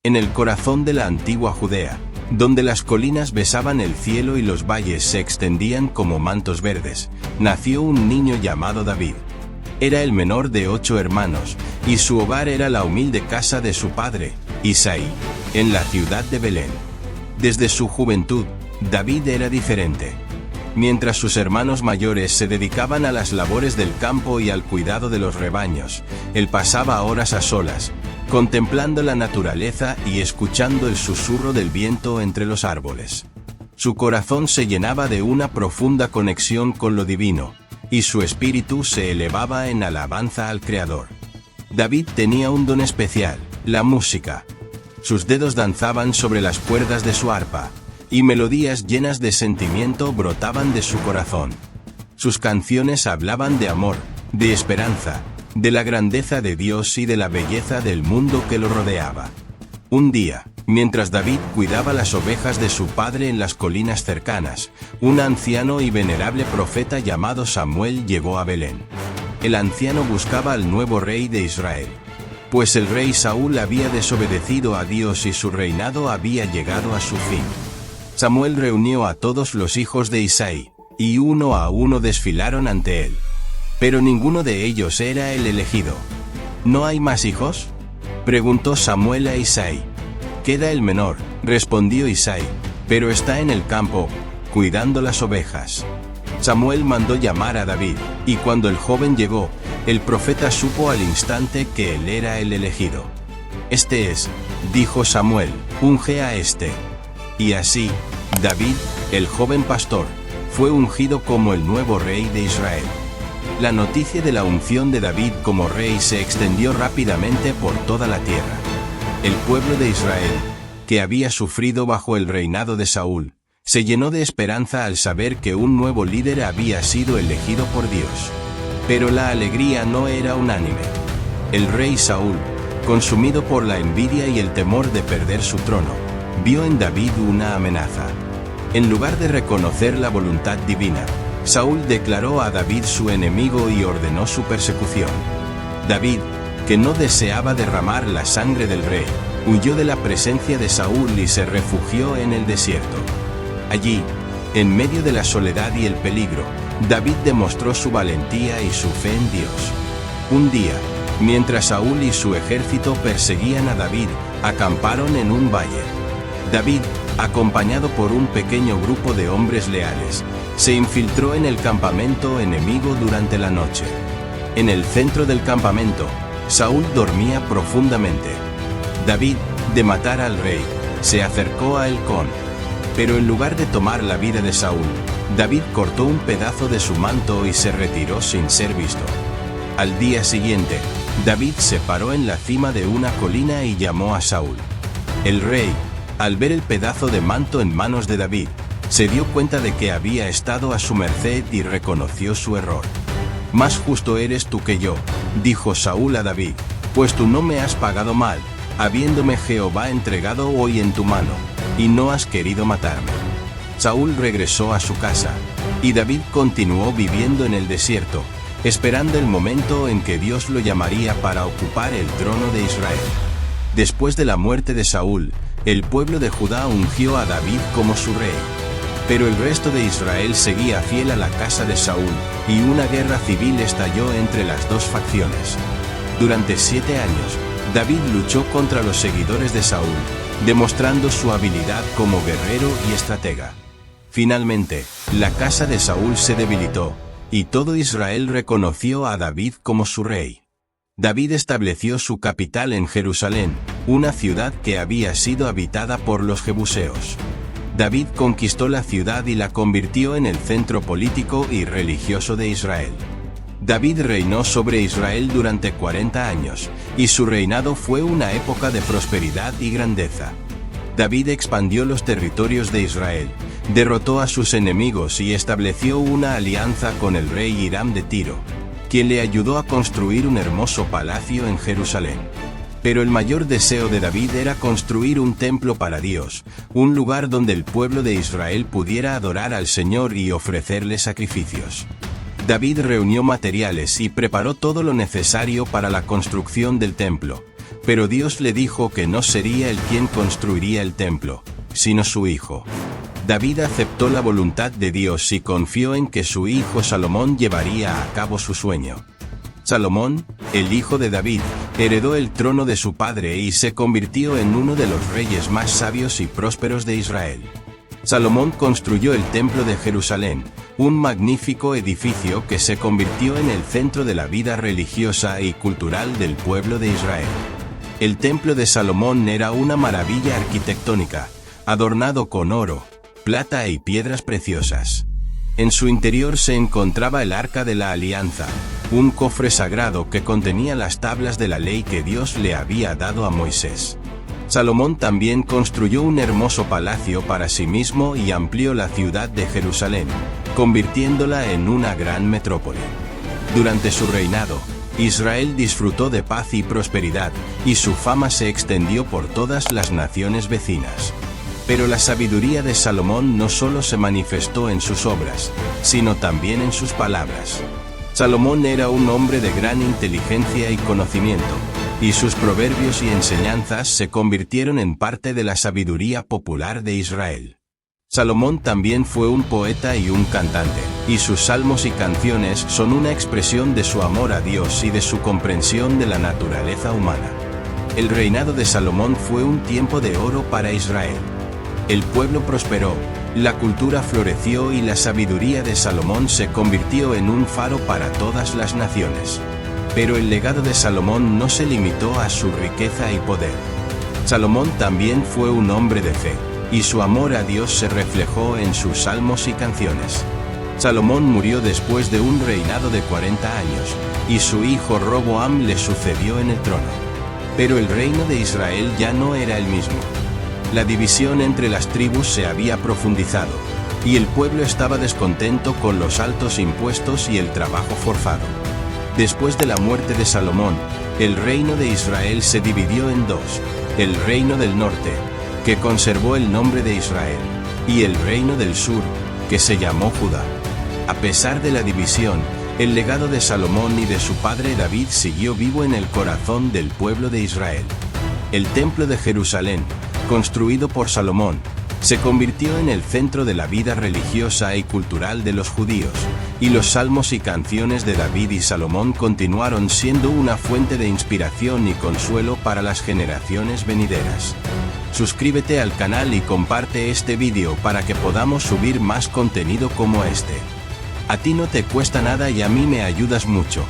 En el corazón de la antigua Judea, donde las colinas besaban el cielo y los valles se extendían como mantos verdes, nació un niño llamado David. Era el menor de 8 hermanos, y su hogar era la humilde casa de su padre, Isaí, en la ciudad de Belén. Desde su juventud, David era diferente. Mientras sus hermanos mayores se dedicaban a las labores del campo y al cuidado de los rebaños, él pasaba horas a solas, contemplando la naturaleza y escuchando el susurro del viento entre los árboles. Su corazón se llenaba de una profunda conexión con lo divino, y su espíritu se elevaba en alabanza al Creador. David tenía un don especial, la música. Sus dedos danzaban sobre las cuerdas de su arpa, y melodías llenas de sentimiento brotaban de su corazón. Sus canciones hablaban de amor, de esperanza, de la grandeza de Dios y de la belleza del mundo que lo rodeaba. Un día, mientras David cuidaba las ovejas de su padre en las colinas cercanas, un anciano y venerable profeta llamado Samuel llegó a Belén. El anciano buscaba al nuevo rey de Israel, pues el rey Saúl había desobedecido a Dios y su reinado había llegado a su fin. Samuel reunió a todos los hijos de Isaí, y uno a uno desfilaron ante él. Pero ninguno de ellos era el elegido. ¿No hay más hijos?, preguntó Samuel a Isaí. Queda el menor, respondió Isaí, pero está en el campo, cuidando las ovejas. Samuel mandó llamar a David, y cuando el joven llegó, el profeta supo al instante que él era el elegido. Este es, dijo Samuel, unge a este. Y así, David, el joven pastor, fue ungido como el nuevo rey de Israel. La noticia de la unción de David como rey se extendió rápidamente por toda la tierra. El pueblo de Israel, que había sufrido bajo el reinado de Saúl, se llenó de esperanza al saber que un nuevo líder había sido elegido por Dios. Pero la alegría no era unánime. El rey Saúl, consumido por la envidia y el temor de perder su trono, vio en David una amenaza. En lugar de reconocer la voluntad divina, Saúl declaró a David su enemigo y ordenó su persecución. David, que no deseaba derramar la sangre del rey, huyó de la presencia de Saúl y se refugió en el desierto. Allí, en medio de la soledad y el peligro, David demostró su valentía y su fe en Dios. Un día, mientras Saúl y su ejército perseguían a David, acamparon en un valle. David, acompañado por un pequeño grupo de hombres leales, se infiltró en el campamento enemigo durante la noche. En el centro del campamento, Saúl dormía profundamente. David, de matar al rey, se acercó a él pero en lugar de tomar la vida de Saúl, David cortó un pedazo de su manto y se retiró sin ser visto. Al día siguiente, David se paró en la cima de una colina y llamó a Saúl. El rey, al ver el pedazo de manto en manos de David, se dio cuenta de que había estado a su merced y reconoció su error. «Más justo eres tú que yo», dijo Saúl a David, «pues tú no me has pagado mal, habiéndome Jehová entregado hoy en tu mano, y no has querido matarme». Saúl regresó a su casa, y David continuó viviendo en el desierto, esperando el momento en que Dios lo llamaría para ocupar el trono de Israel. Después de la muerte de Saúl, el pueblo de Judá ungió a David como su rey. Pero el resto de Israel seguía fiel a la casa de Saúl, y una guerra civil estalló entre las dos facciones. Durante 7 años, David luchó contra los seguidores de Saúl, demostrando su habilidad como guerrero y estratega. Finalmente, la casa de Saúl se debilitó, y todo Israel reconoció a David como su rey. David estableció su capital en Jerusalén, una ciudad que había sido habitada por los jebuseos. David conquistó la ciudad y la convirtió en el centro político y religioso de Israel. David reinó sobre Israel durante 40 años, y su reinado fue una época de prosperidad y grandeza. David expandió los territorios de Israel, derrotó a sus enemigos y estableció una alianza con el rey Hiram de Tiro, quien le ayudó a construir un hermoso palacio en Jerusalén. Pero el mayor deseo de David era construir un templo para Dios, un lugar donde el pueblo de Israel pudiera adorar al Señor y ofrecerle sacrificios. David reunió materiales y preparó todo lo necesario para la construcción del templo, Pero Dios le dijo que no sería él quien construiría el templo, sino su hijo. David aceptó la voluntad de Dios y confió en que su hijo Salomón llevaría a cabo su sueño. Salomón, el hijo de David, heredó el trono de su padre y se convirtió en uno de los reyes más sabios y prósperos de Israel. Salomón construyó el Templo de Jerusalén, un magnífico edificio que se convirtió en el centro de la vida religiosa y cultural del pueblo de Israel. El Templo de Salomón era una maravilla arquitectónica, adornado con oro, plata y piedras preciosas. En su interior se encontraba el Arca de la Alianza, un cofre sagrado que contenía las tablas de la ley que Dios le había dado a Moisés. Salomón también construyó un hermoso palacio para sí mismo y amplió la ciudad de Jerusalén, convirtiéndola en una gran metrópoli. Durante su reinado, Israel disfrutó de paz y prosperidad, y su fama se extendió por todas las naciones vecinas. Pero la sabiduría de Salomón no solo se manifestó en sus obras, sino también en sus palabras. Salomón era un hombre de gran inteligencia y conocimiento, y sus proverbios y enseñanzas se convirtieron en parte de la sabiduría popular de Israel. Salomón también fue un poeta y un cantante, y sus salmos y canciones son una expresión de su amor a Dios y de su comprensión de la naturaleza humana. El reinado de Salomón fue un tiempo de oro para Israel. El pueblo prosperó, la cultura floreció y la sabiduría de Salomón se convirtió en un faro para todas las naciones. Pero el legado de Salomón no se limitó a su riqueza y poder. Salomón también fue un hombre de fe, y su amor a Dios se reflejó en sus salmos y canciones. Salomón murió después de un reinado de 40 años, y su hijo Roboam le sucedió en el trono. Pero el reino de Israel ya no era el mismo. La división entre las tribus se había profundizado, y el pueblo estaba descontento con los altos impuestos y el trabajo forzado. Después de la muerte de Salomón, el reino de Israel se dividió en dos: el reino del norte, que conservó el nombre de Israel, y el reino del sur, que se llamó Judá. A pesar de la división, el legado de Salomón y de su padre David siguió vivo en el corazón del pueblo de Israel. El Templo de Jerusalén, construido por Salomón, se convirtió en el centro de la vida religiosa y cultural de los judíos, y los salmos y canciones de David y Salomón continuaron siendo una fuente de inspiración y consuelo para las generaciones venideras. Suscríbete al canal y comparte este vídeo para que podamos subir más contenido como este. A ti no te cuesta nada y a mí me ayudas mucho.